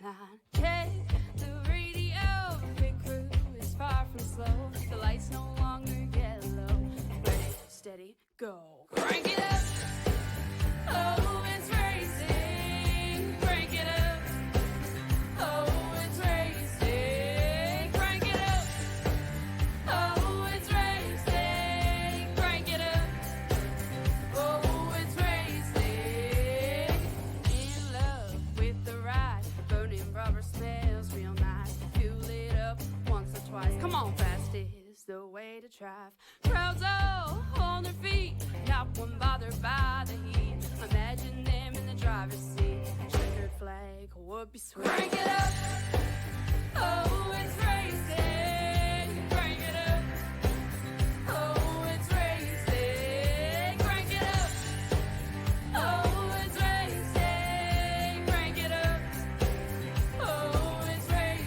line. Check the radio, pit crew is far from slow. The lights no longer yellow. Ready, steady, go. Crank it up. Oh, it's racing. Crank it up. Oh, it's racing. Crank it up. Oh, it's racing. Crank it up. Oh, it's racing. In love with the ride. Burning rubber smells real nice. Fuel it up once or twice. Come on, fast is the way to drive. Crowds all on their feet, not one bothered by the heat. Imagine them in the driver's seat. Checkered flag would be sweet. Crank it up. Oh, it's racing. Crank it up. Oh, it's racing. Crank it up. Oh, it's racing. Crank it up. Oh, it's racing.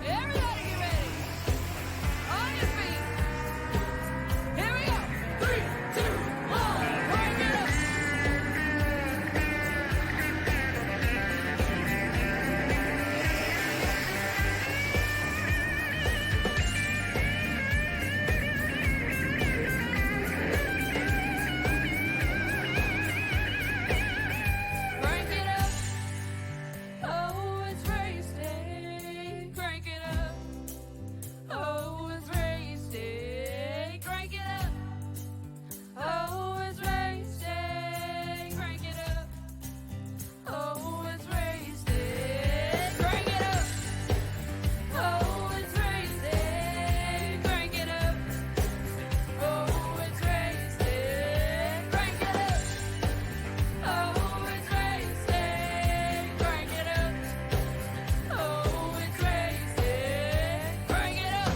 Everybody get ready. On your feet. Here we go. 3, 2, 1. Crank it up. Crank it up. Oh, it's racing. Crank it up. Oh, it's racing. Crank it up. Oh, it's racing. Crank it up. Oh, it's racing. Crank it up. Oh, it's racing. Crank it up. Oh, it's racing. Crank it up. Oh, it's racing. Crank it up. Oh, it's racing. Crank it up.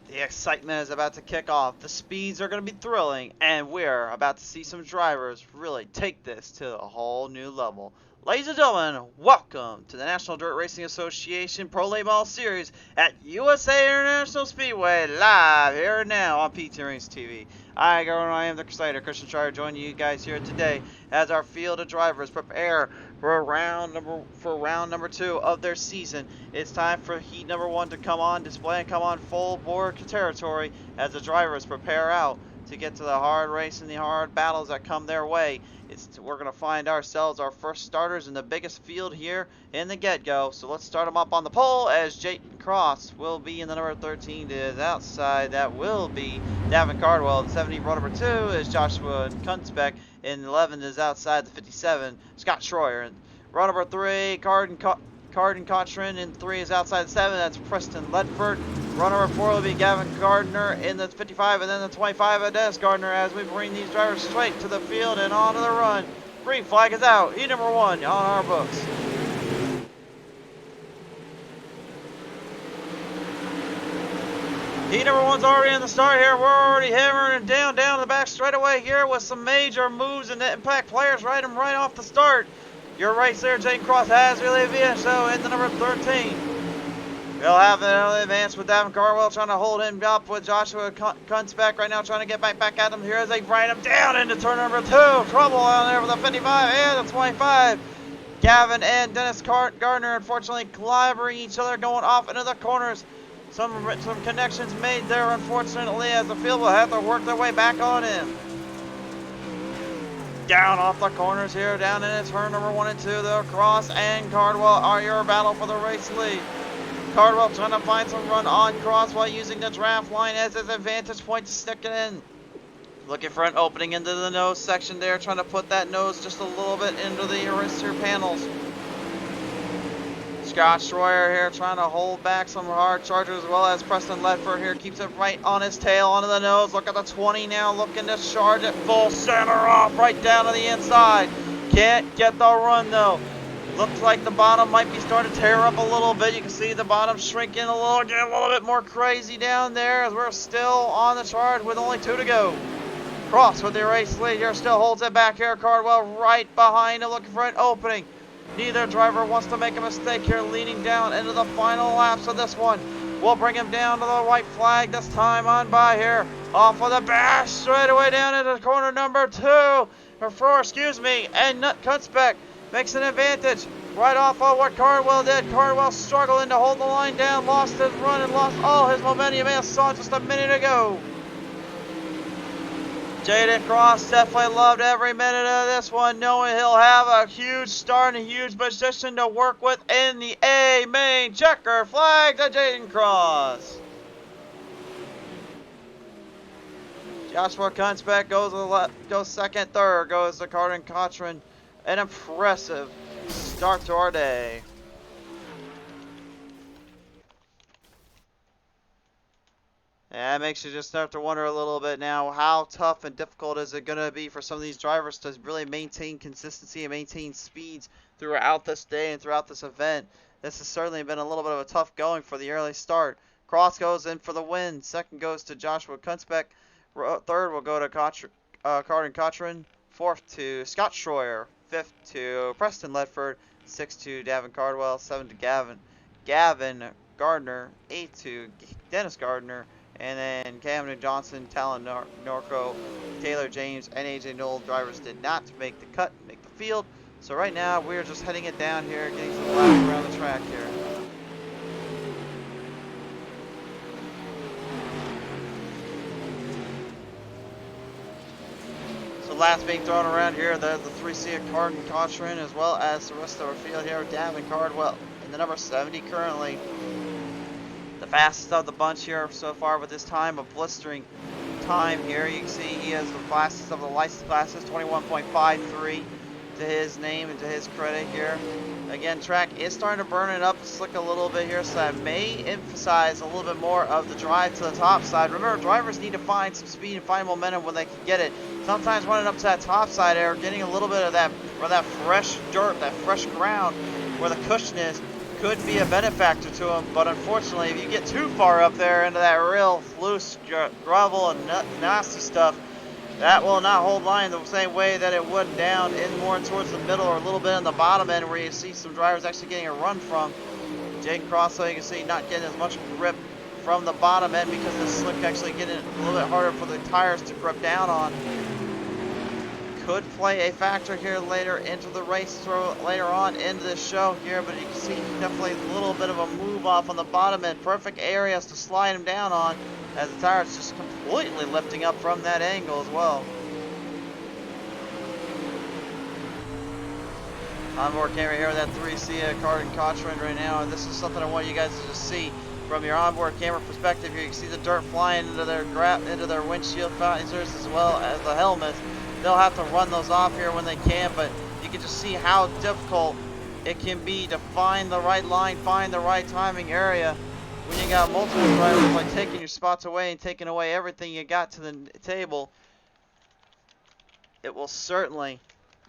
The excitement is about to kick off. The speeds are going to be thrilling, and we're about to see some drivers really take this to a whole new level. Ladies and gentlemen, welcome to the National Dirt Racing Association Pro Late Model Series at USA International Speedway, live here and now on PTM Racing TV. I am the Crusader, Christian Schreier, joining you guys here today as our field of drivers prepare for round number 2 of their season. It's time for heat number 1 to come on display and come on full bore territory as the drivers prepare out to get to the hard race and the hard battles that come their way. We're going to find ourselves our first starters in the biggest field here in the get-go. So let's start them up on the pole as Jayton Cross will be in the number 13 to his outside. That will be Davin Cardwell. The 70 row number 2 is Joshua Kunzbeck. In 11 is outside the 57, Scott Schroyer. And row number 3, Carden Cochran. In 3 is outside the 7, that's Preston Ledford. Row number 4 will be Gavin Gardner in the 55, and then the 25, Dennis Gardner, as we bring these drivers straight to the field and onto the run. Green flag is out. Heat number 1 on our books. Heat number 1's already in the start here. We're already hammering it down the back straightaway here with some major moves and impact players right off the start. Your race there, Jayden Cross has really been so in the number 13. We'll have an early advance with Davin Cardwell trying to hold him up with Joshua Kunzbeck right now trying to get back at him here as they grind him down into turn number 2. Trouble on there with the 55 and the 25. Gavin and Dennis Gardner unfortunately collaborating each other going off into the corners. Some connections made there unfortunately as the field will have to work their way back on in. Down off the corners here, down into turn number 1 and 2 though. Cross and Cardwell are your battle for the race lead. Cardwell trying to find some run on Cross while using the draft line as his advantage point to stick it in. Looking for an opening into the nose section there, trying to put that nose just a little bit into the rear panels. Scott Schroyer here trying to hold back some hard chargers as well as Preston Ledford here keeps it right on his tail onto the nose. Look at the 20 now looking to charge it full center off right down to the inside. Can't get the run though. Looks like the bottom might be starting to tear up a little bit. You can see the bottom shrinking a little, getting a little bit more crazy down there as we're still on the charge with only 2 to go. Cross with the race lead here, still holds it back here. Cardwell right behind him looking for an opening. Neither driver wants to make a mistake here, leaning down into the final laps of this one. We'll bring him down to the white flag this time on by here Off of the bash, straight away down into corner number 2. Or 4, excuse me. And Kunzbeck makes an advantage right off of what Cardwell did. Cardwell struggling to hold the line down, lost his run and lost all his momentum. You may have saw just a minute ago. Jaden Cross definitely loved every minute of this one, knowing he'll have a huge start and a huge position to work with in the A main. Checker flag to Jaden Cross. Joshua Kunzbeck goes second, third goes to Carden Cochran. An impressive start to our day. And that makes you just start to wonder a little bit now, how tough and difficult is it going to be for some of these drivers to really maintain consistency and maintain speeds throughout this day and throughout this event. This has certainly been a little bit of a tough going for the early start. Cross goes in for the win. Second goes to Joshua Kunzbeck. Third will go to Carden Cochran. Fourth to Scott Schroyer. Fifth to Preston Ledford. Sixth to Davin Cardwell. Seventh to Gavin Gardner. Eighth to Dennis Gardner. And then Camden Johnson, Talon Norco, Taylor James, and AJ Knoll drivers did not make the cut, make the field. So right now we're just heading it down here, getting some laps around the track here. So laps being thrown around here. There's the 3C of Carden Cochran, as well as the rest of our field here. Davin Cardwell in the number 70 currently. The fastest of the bunch here so far with this time, a blistering time here. You can see he has the fastest of the license classes, 21.53 to his name and to his credit here. Again, track is starting to burn it up, slick a little bit here, so that may emphasize a little bit more of the drive to the top side. Remember, drivers need to find some speed and find momentum when they can get it. Sometimes running up to that top side there, getting a little bit of that fresh dirt, that fresh ground where the cushion is, could be a benefactor to him, but unfortunately, if you get too far up there into that real loose gravel and nasty stuff, that will not hold line the same way that it would down in more towards the middle or a little bit in the bottom end where you see some drivers actually getting a run from. Jaden Cross, so you can see, not getting as much grip from the bottom end because the slick actually getting a little bit harder for the tires to grip down on. Could play a factor here later into the race, later on into this show here, but you can see definitely a little bit of a move off on the bottom end. Perfect areas to slide him down on as the tire's just completely lifting up from that angle as well. Onboard camera here with that 3C Carden Cochran right now, and this is something I want you guys to just see from your onboard camera perspective here. You can see the dirt flying into their windshield visors as well as the helmets. They'll have to run those off here when they can, but you can just see how difficult it can be to find the right line, find the right timing area when you got multiple drivers like taking your spots away and taking away everything you got to the table. It will certainly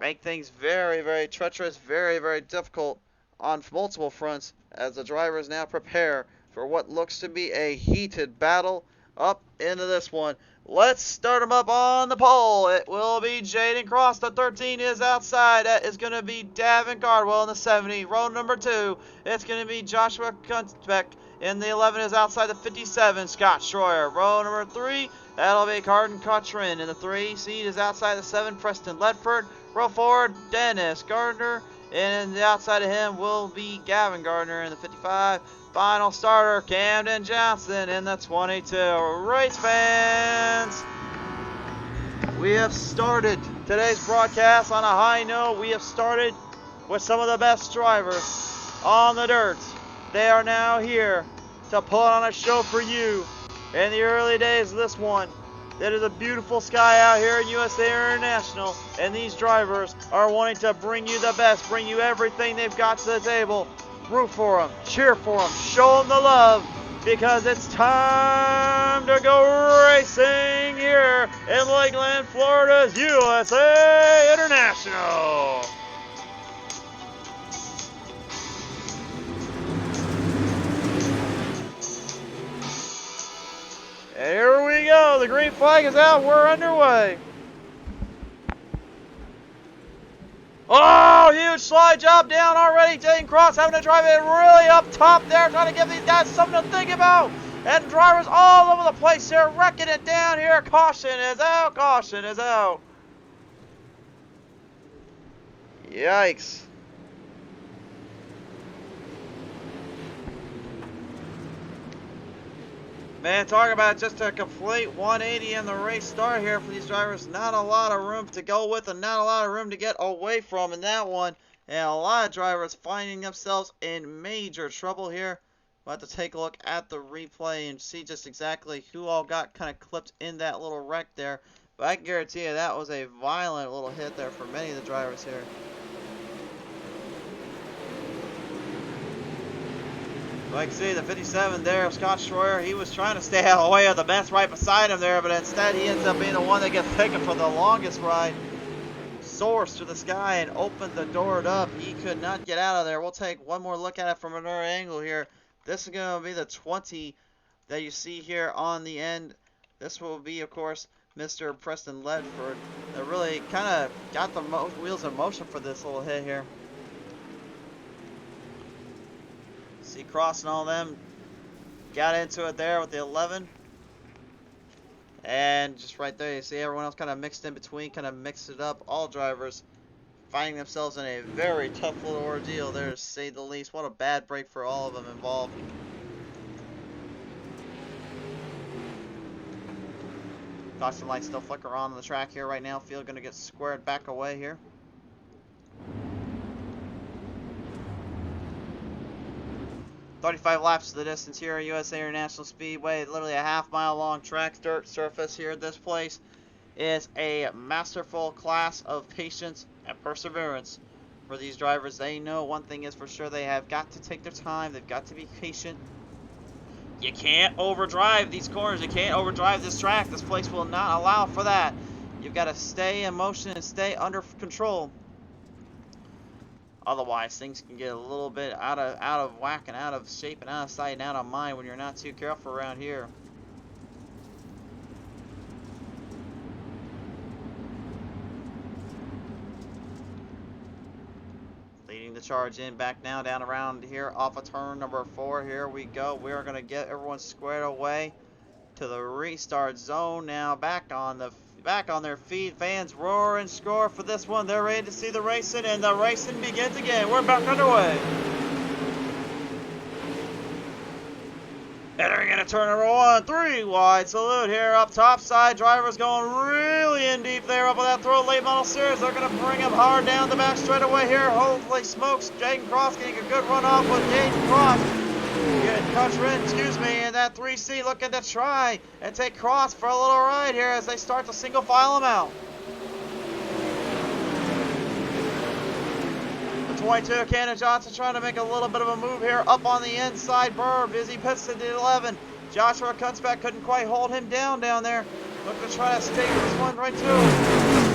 make things very, very treacherous, very, very difficult on multiple fronts as the drivers now prepare for what looks to be a heated battle up into this one. Let's start them up on the pole. It will be Jaden Cross. The 13 is outside. That is going to be Davin Cardwell in the 70. Row number 2, it's going to be Joshua Kunzbeck. In the 11 is outside the 57, Scott Schroyer. Row number 3, that'll be Carden Cochran. In the 3 seat is outside the 7, Preston Ledford. Row 4, Dennis Gardner. And the outside of him will be Gavin Gardner in the 55. Final starter, Camden Johnson in the 22. Race fans, we have started today's broadcast on a high note. We have started with some of the best drivers on the dirt. They are now here to put on a show for you in the early days of this one. It is a beautiful sky out here at USA International, and these drivers are wanting to bring you the best, bring you everything they've got to the table. Root for them, cheer for them, show them the love, because it's time to go racing here in Lakeland, Florida's USA International. And here we go, the green flag is out, we're underway. Oh, huge slide job down already. Jaden Cross having to drive it really up top there, trying to give these guys something to think about. And drivers all over the place here, wrecking it down here. Caution is out, caution is out. Yikes. Man, talk about just a complete 180 in the race start here for these drivers. Not a lot of room to go with and not a lot of room to get away from in that one. And a lot of drivers finding themselves in major trouble here. We'll have to take a look at the replay and see just exactly who all got kind of clipped in that little wreck there. But I can guarantee you that was a violent little hit there for many of the drivers here. Like see the 57 there, Scott Schroyer, he was trying to stay out of the way of the mess right beside him there, but instead he ends up being the one that gets taken for the longest ride. Soars to the sky and opened the door up. He could not get out of there. We'll take one more look at it from another angle here. This is going to be the 20 that you see here on the end. This will be, of course, Mr. Preston Ledford that really kind of got the wheels in motion for this little hit here. See Cross and all them got into it there with the 11. And just right there, you see everyone else kind of mixed in between, kind of mixed it up. All drivers finding themselves in a very tough little ordeal there, to say the least. What a bad break for all of them involved. Caution lights still flicker on the track here right now. Field going to get squared back away here. "35 laps to the distance here at USA International Speedway. Literally a half-mile long track, dirt surface here. This place is a masterful class of patience and perseverance for these drivers. They know one thing is for sure: they have got to take their time. They've got to be patient. You can't overdrive these corners. You can't overdrive this track. This place will not allow for that. You've got to stay in motion and stay under control. Otherwise, things can get a little bit out of whack and out of shape and out of sight and out of mind when you're not too careful around here." Leading the charge in back now down around here off of turn number 4. Here we go. We're going to get everyone squared away to the restart zone now. Back on their feet. Fans roar and score for this one. They're ready to see the racing, and the racing begins again. We're back underway. Entering into turn number 1, 3 wide salute here up top side. Drivers going really in deep there up on that throw late model series. They're going to bring him hard down the back straightaway here. Hopefully smokes Jaden Cross getting a good run off with Jaden Cross. Getting Cutter in, and that 3C looking to try and take Cross for a little ride here as they start to single file him out. The 22, Cannon Johnson, trying to make a little bit of a move here up on the inside berm as he pits to the 11. Joshua Kunzbeck couldn't quite hold him down there. Looking to try to stake this one right to him.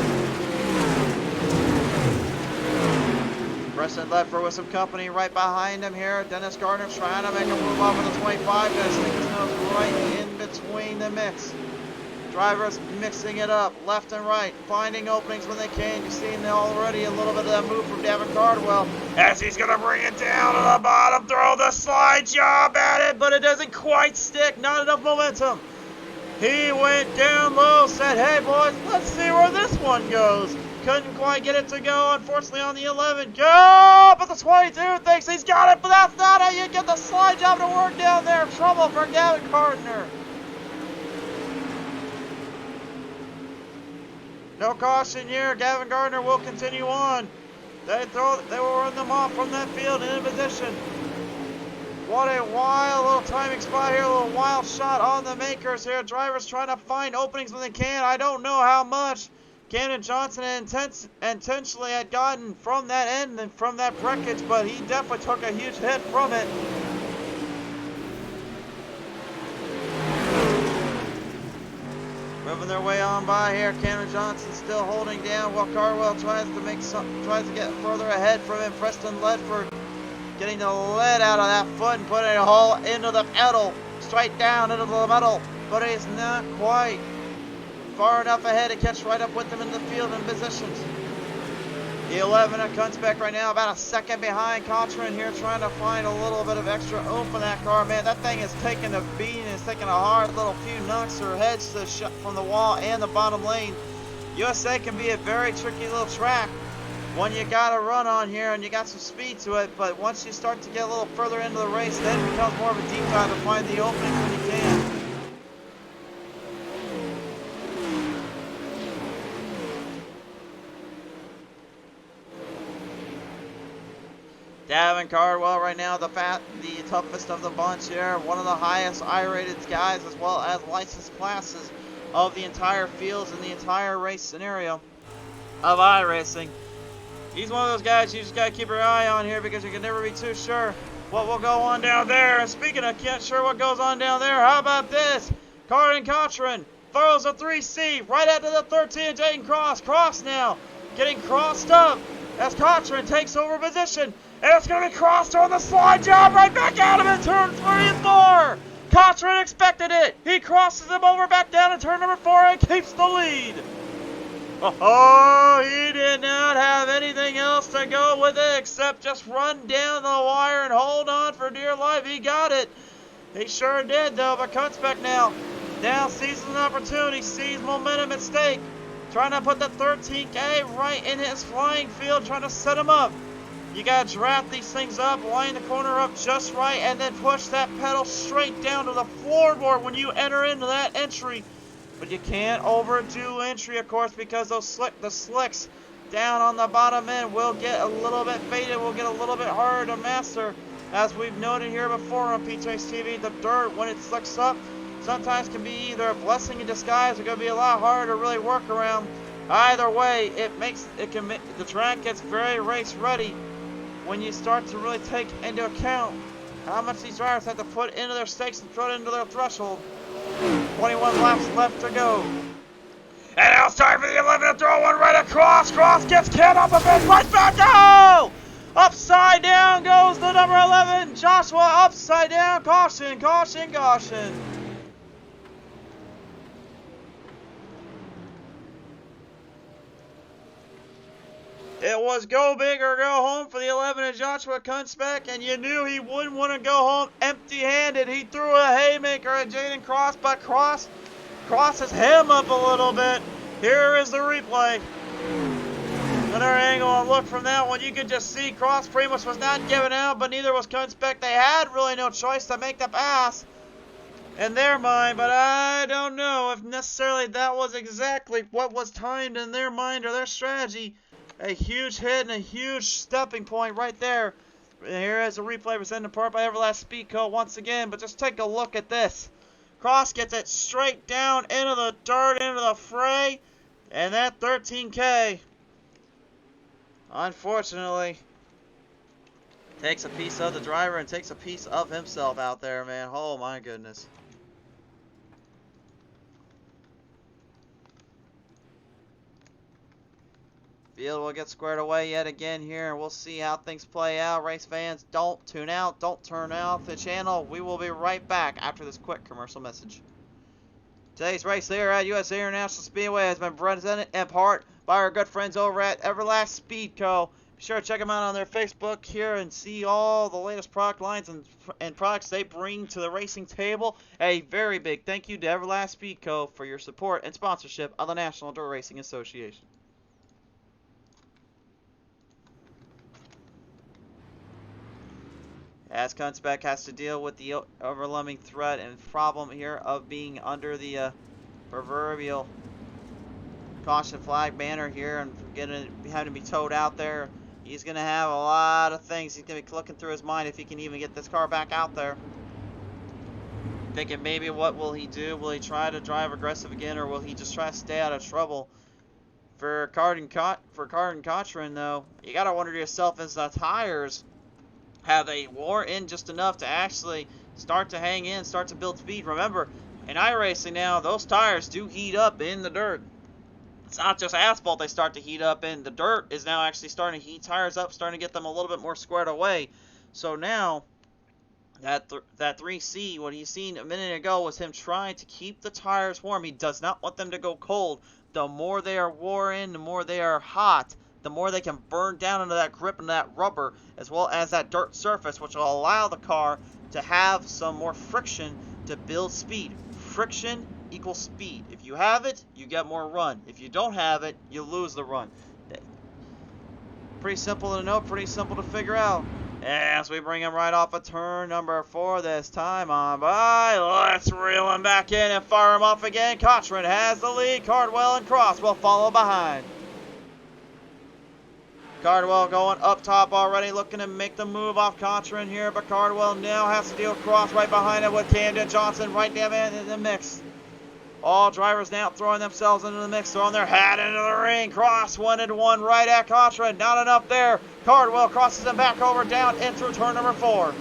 Preston Ledford with some company right behind him here. Dennis Gardner trying to make a move off of the 25. Gonna stick his nose right in between the mix. Drivers mixing it up left and right, finding openings when they can. You've seen already a little bit of that move from Davin Cardwell as he's going to bring it down to the bottom. Throw the slide job at it, but it doesn't quite stick. Not enough momentum. He went down low, said, "Hey boys, let's see where this one goes." Couldn't quite get it to go, unfortunately, on the 11. Go! But the 22 thinks he's got it, but that's not how you get the slide job to work down there. Trouble for Gavin Gardner. No caution here. Gavin Gardner will continue on. They will run them off from that field in position. What a wild little timing spot here. A little wild shot on the makers here. Drivers trying to find openings when they can. I don't know how much Camden Johnson intentionally had gotten from that end and from that wreckage, but he definitely took a huge hit from it. Moving their way on by here. Camden Johnson still holding down while Cardwell tries to get further ahead from him. Preston Ledford getting the lead out of that foot and putting it all into the pedal, straight down into the metal, but he's not quite far enough ahead to catch right up with them in the field in positions. The 11 at Kunzbeck right now, about a second behind Cochran here, trying to find a little bit of extra oomph in that car. Man, that thing is taking a beating. It's taking a hard little few knocks or heads to from the wall and the bottom lane. USA can be a very tricky little track when you got to run on here and you got some speed to it. But once you start to get a little further into the race, then it becomes more of a deep dive to find the openings when you can. Davin Cardwell right now, the toughest of the bunch here. One of the highest I-rated guys as well as licensed classes of the entire fields and the entire race scenario of iRacing. He's one of those guys you just got to keep your eye on here because you can never be too sure what will go on down there. And speaking of can't sure what goes on down there, how about this? Carden Cochran throws a 3C right after the 13, Jaden Cross. Cross now getting crossed up as Cochran takes over position. And it's going to be Cross on the slide job right back out of it, turn 3 and 4. Cochran expected it. He crosses him over back down in turn number 4 and keeps the lead. Oh, he did not have anything else to go with it except just run down the wire and hold on for dear life. He got it. He sure did, though. But Kunzbeck now sees an opportunity, sees momentum at stake. Trying to put the 13K right in his flying field, trying to set him up. You got to draft these things up, line the corner up just right, and then push that pedal straight down to the floorboard when you enter into that entry. But you can't overdo entry, of course, because the slicks down on the bottom end will get a little bit faded, will get a little bit harder to master. As we've noted here before on PTM TV, the dirt, when it slicks up, sometimes can be either a blessing in disguise or going to be a lot harder to really work around. Either way, the track gets very race ready when you start to really take into account how much these drivers have to put into their stakes and throw it into their threshold. 21 laps left to go. And now it's time for the 11 to throw one right across. Cross gets Ken off the fence, right back. Oh! Upside down goes the number 11, Joshua. Upside down. Caution, caution, caution. It was go big or go home for the 11 of Joshua Kunzbeck, and you knew he wouldn't want to go home empty-handed. He threw a haymaker at Jaden Cross, but Cross crosses him up a little bit. Here is the replay. Another angle and look from that one. You could just see Cross pretty much was not giving out, but neither was Kunzbeck. They had really no choice to make the pass in their mind, but I don't know if necessarily that was exactly what was timed in their mind or their strategy. A huge hit and a huge stepping point right there. Here is a replay presented in part by Everlast Speed Co once again, but just take a look at this. Cross gets it straight down into the dirt, into the fray, and that 13K, unfortunately, takes a piece of the driver and takes a piece of himself out there, man. Oh my goodness. Field will get squared away yet again here, and we'll see how things play out. Race fans, don't tune out, don't turn out the channel. We will be right back after this quick commercial message. Today's race here at USA International Speedway has been presented in part by our good friends over at Everlast Speed Co. Be sure to check them out on their Facebook here and see all the latest product lines and products they bring to the racing table. A very big thank you to Everlast Speed Co. for your support and sponsorship of the National Dirt Racing Association. As Kunzbeck has to deal with the overwhelming threat and problem here of being under the proverbial caution flag banner here and having to be towed out there. He's going to have a lot of things he's going to be looking through his mind if he can even get this car back out there. Thinking maybe what will he do? Will he try to drive aggressive again, or will he just try to stay out of trouble? For Carden Cochran, though, you got to wonder to yourself, is the tires, have they wore in just enough to actually start to hang in, start to build speed? Remember, in iRacing now, those tires do heat up in the dirt. It's not just asphalt they start to heat up in. The dirt is now actually starting to heat tires up, starting to get them a little bit more squared away. So now, that 3C, what he's seen a minute ago, was him trying to keep the tires warm. He does not want them to go cold. The more they are wore in, the more they are hot, the more they can burn down into that grip and that rubber, as well as that dirt surface, which will allow the car to have some more friction to build speed. Friction equals speed. If you have it, you get more run. If you don't have it, you lose the run. Pretty simple to know, pretty simple to figure out. As we bring him right off of turn number 4 this time on by. Let's reel him back in and fire him off again. Cochran has the lead. Cardwell and Cross will follow behind. Cardwell going up top already, looking to make the move off Cochran here, but Cardwell now has to deal with Cross right behind him with Camden Johnson right down in the mix. All drivers now throwing themselves into the mix, throwing their hat into the ring. Cross 1-1 right at Cochran. Not enough there. Cardwell crosses him back over, down in through turn number 4.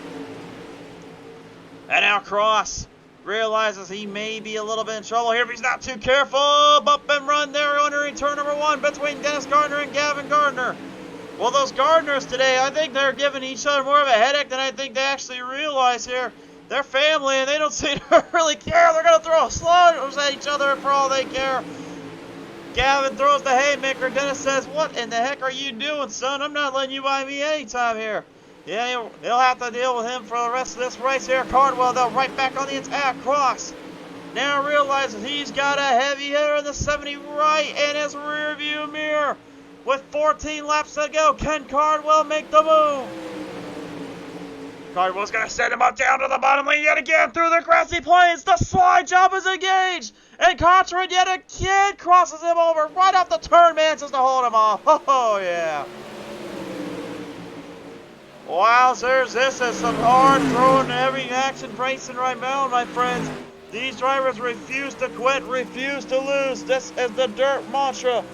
And now Cross realizes he may be a little bit in trouble here if he's not too careful. Bump and run there entering turn number 1 between Dennis Gardner and Gavin Gardner. Well, those Gardners today, I think they're giving each other more of a headache than I think they actually realize here. They're family, and they don't seem to really care. They're going to throw slurs at each other for all they care. Gavin throws the haymaker. Dennis says, "What in the heck are you doing, son? I'm not letting you buy me any time here." Yeah, they'll have to deal with him for the rest of this race here. Cardwell, though, right back on the attack. Cross now realizes he's got a heavy hitter in the 70 right in his rear view mirror. With 14 laps to go, can Cardwell make the move? Cardwell's going to send him up down to the bottom lane yet again through the grassy plains. The slide job is engaged. And Cochran yet again crosses him over right off the turn, man, just to hold him off. Oh, yeah. Wowzers, this is some hard throwing heavy action racing right now, my friends. These drivers refuse to quit, refuse to lose. This is the dirt mantra.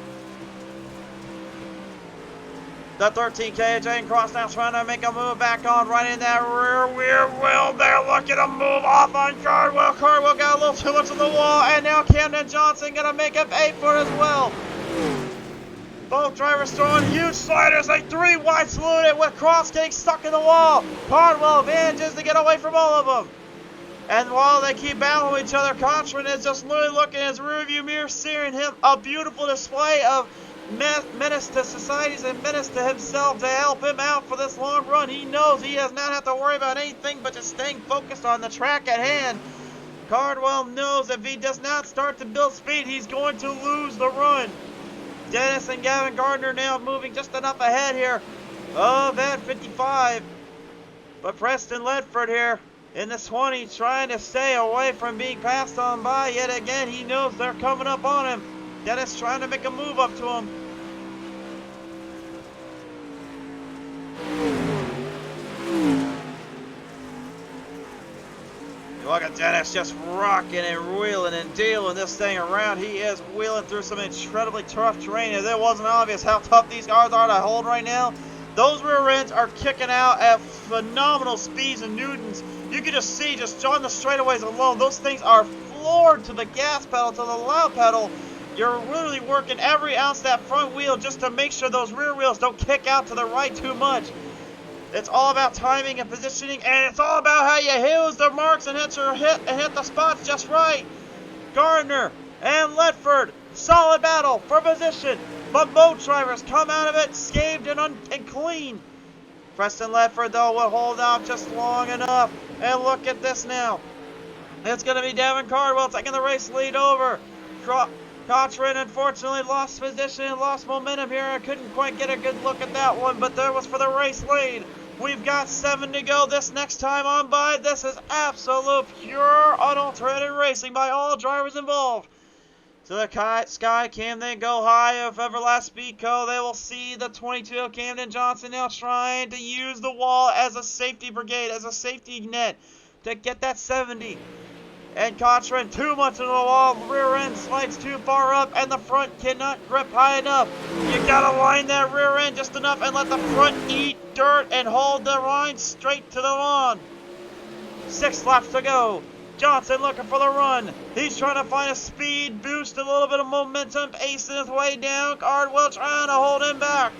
The 13K, Jane Cross now trying to make a move back on right in that rear wheel there. Look at him move off on Cardwell. Cardwell got a little too much on the wall, and now Camden Johnson going to make him pay for it as well. Both drivers throwing huge sliders, like 3 wide saluted with Cross getting stuck in the wall. Cardwell manages to get away from all of them. And while they keep battling each other, Cochran is just literally looking in his rearview mirror, seeing him a beautiful display of menace to societies and menace to himself to help him out for this long run. He knows he does not have to worry about anything but just staying focused on the track at hand. Cardwell knows if he does not start to build speed, he's going to lose the run. Dennis and Gavin Gardner now moving just enough ahead here of at 55. But Preston Ledford here in the 20 trying to stay away from being passed on by yet again. He knows they're coming up on him. Dennis trying to make a move up to him. Look at Dennis just rocking and wheeling and dealing this thing around. He is wheeling through some incredibly tough terrain. If it wasn't obvious how tough these cars are to hold right now, those rear ends are kicking out at phenomenal speeds and newtons. You can just see, just on the straightaways alone, those things are floored to the gas pedal, to the loud pedal. You're really working every ounce of that front wheel just to make sure those rear wheels don't kick out to the right too much. It's all about timing and positioning, and it's all about how you use the marks and hit the spots just right. Gardner and Ledford, solid battle for position, but both drivers come out of it scathed and clean. Preston Ledford, though, will hold out just long enough. And look at this now. It's going to be Gavin Cardwell taking the race lead over. Cochran unfortunately lost position and lost momentum here. I couldn't quite get a good look at that one, but there was for the race lead. We've got 7 to go this next time on by. This is absolute pure unaltered racing by all drivers involved. To the sky, can they go high of Everlast Speed Co? They will see the 22 of Camden Johnson now trying to use the wall as a safety brigade, as a safety net to get that 70. And Cochran too much into the wall, rear end slides too far up, and the front cannot grip high enough. You gotta line that rear end just enough and let the front eat dirt and hold the line straight to the lawn. 6 laps to go. Johnson looking for the run. He's trying to find a speed boost, a little bit of momentum, acing his way down. Cardwell trying to hold him back.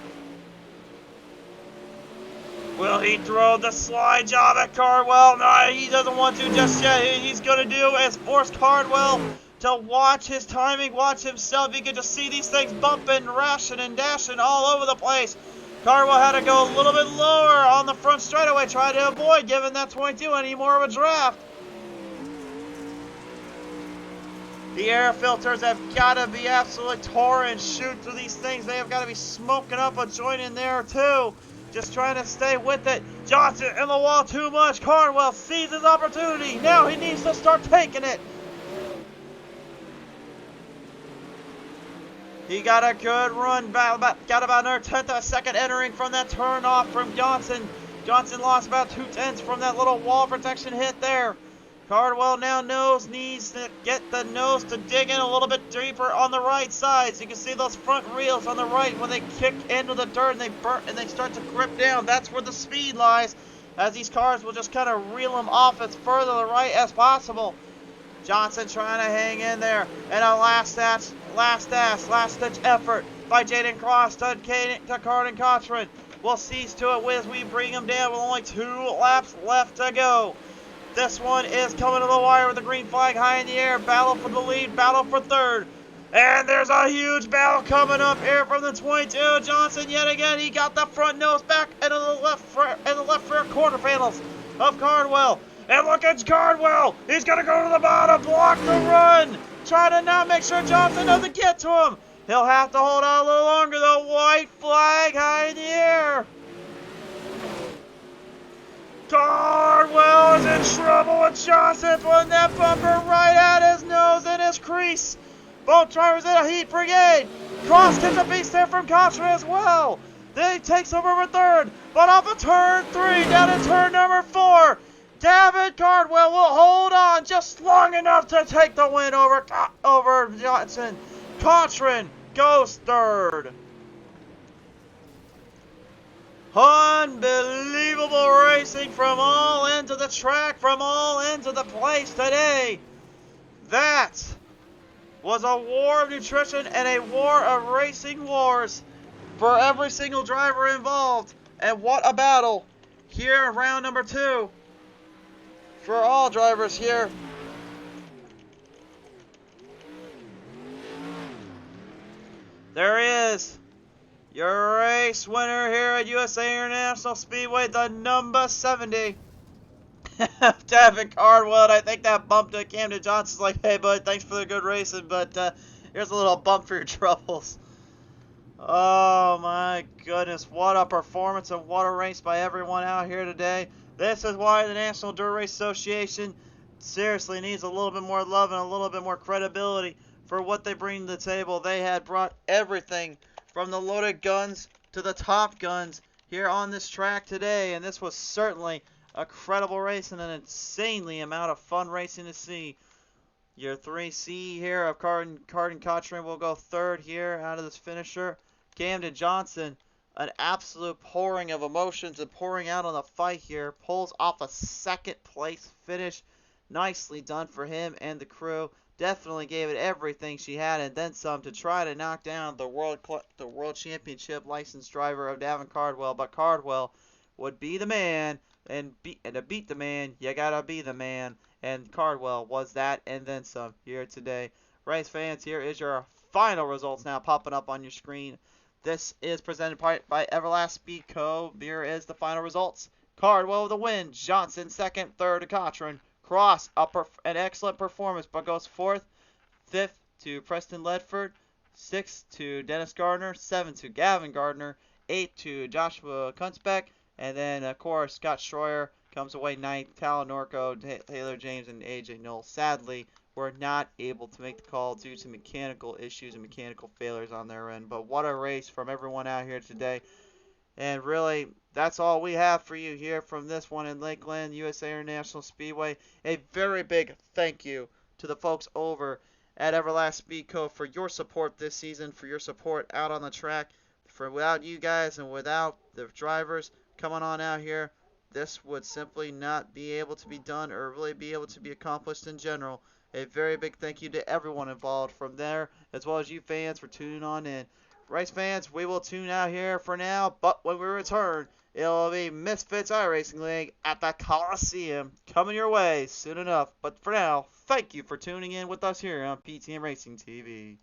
Will he throw the slide job at Cardwell? No, he doesn't want to just yet. He's going to do is force Cardwell to watch his timing, watch himself. You can just see these things bumping, rashing, and dashing all over the place. Cardwell had to go a little bit lower on the front straightaway, trying to avoid giving that 22 any more of a draft. The air filters have got to be absolutely torrent. Shoot through these things. They have got to be smoking up a joint in there, too. Just trying to stay with it. Johnson in the wall too much. Cardwell sees his opportunity. Now he needs to start taking it. He got a good run. Got about another tenth of a second entering from that turn off from Johnson. Johnson lost about 2/10 from that little wall protection hit there. Cardwell now needs to get the nose to dig in a little bit deeper on the right side. So you can see those front reels on the right when they kick into the dirt and they burn and they start to grip down. That's where the speed lies, as these cars will just kind of reel them off as further to the right as possible. Johnson trying to hang in there, and a last-ditch effort by Jaden Cross to Carden Cochran. We'll cease to it as we bring him down with only 2 laps left to go. This one is coming to the wire with the green flag high in the air. Battle for the lead, battle for third. And there's a huge battle coming up here from the 22. Johnson yet again, he got the front nose back into the left rear quarter panels of Cardwell. And look at Cardwell. He's going to go to the bottom, block the run. Try to not make sure Johnson doesn't get to him. He'll have to hold out a little longer. The white flag high in the air. Cardwell is in trouble with Johnson, putting that bumper right at his nose in his crease. Both drivers in a heat brigade. Cross gets a beast there from Cochran as well. Then he takes over for third, but off of turn 3, down to turn number 4. David Cardwell will hold on just long enough to take the win over Johnson. Cochran goes third. Unbelievable racing from all ends of the track, from all ends of the place today. That was a war of nutrition and a war of racing wars for every single driver involved. And what a battle here in round number 2 for all drivers here. There he is. Your race winner here at USA International Speedway, the number 70. David Cardwell. I think that bump to Camden Johnson's like, hey, bud, thanks for the good racing, but here's a little bump for your troubles. Oh, my goodness. What a performance and what a race by everyone out here today. This is why the National Dirt Race Association seriously needs a little bit more love and a little bit more credibility for what they bring to the table. They had brought everything from the loaded guns to the top guns here on this track today, and this was certainly a credible race and an insanely amount of fun racing to see. Your 3C here of Carden Cochran will go third here out of this finisher. Camden Johnson, an absolute pouring of emotions and pouring out on the fight here, pulls off a second place finish. Nicely done for him and the crew. Definitely gave it everything she had and then some to try to knock down the world championship licensed driver of Davin Cardwell. But Cardwell would be the man, and to beat the man, you gotta be the man. And Cardwell was that and then some here today. Race fans, here is your final results now popping up on your screen. This is presented by Everlast Speed Co. Here is the final results. Cardwell with the win. Johnson second, third to Cochran. Cross, an excellent performance, but goes fourth. Fifth to Preston Ledford. Sixth to Dennis Gardner. Seventh to Gavin Gardner. Eighth to Joshua Kunzbeck. And then, of course, Scott Schroyer comes away ninth. Talon Norco, Taylor James, and AJ Knowles sadly were not able to make the call due to mechanical issues and mechanical failures on their end. But what a race from everyone out here today. And really, that's all we have for you here from this one in Lakeland, USA International Speedway. A very big thank you to the folks over at Everlast Speed Co. for your support this season, for your support out on the track. Without you guys and without the drivers coming on out here, this would simply not be able to be done or really be able to be accomplished in general. A very big thank you to everyone involved from there, as well as you fans for tuning on in. Race fans, we will tune out here for now, but when we return, It'll be Misfits iRacing League at the Coliseum coming your way soon enough. But for now, thank you for tuning in with us here on PTM Racing TV.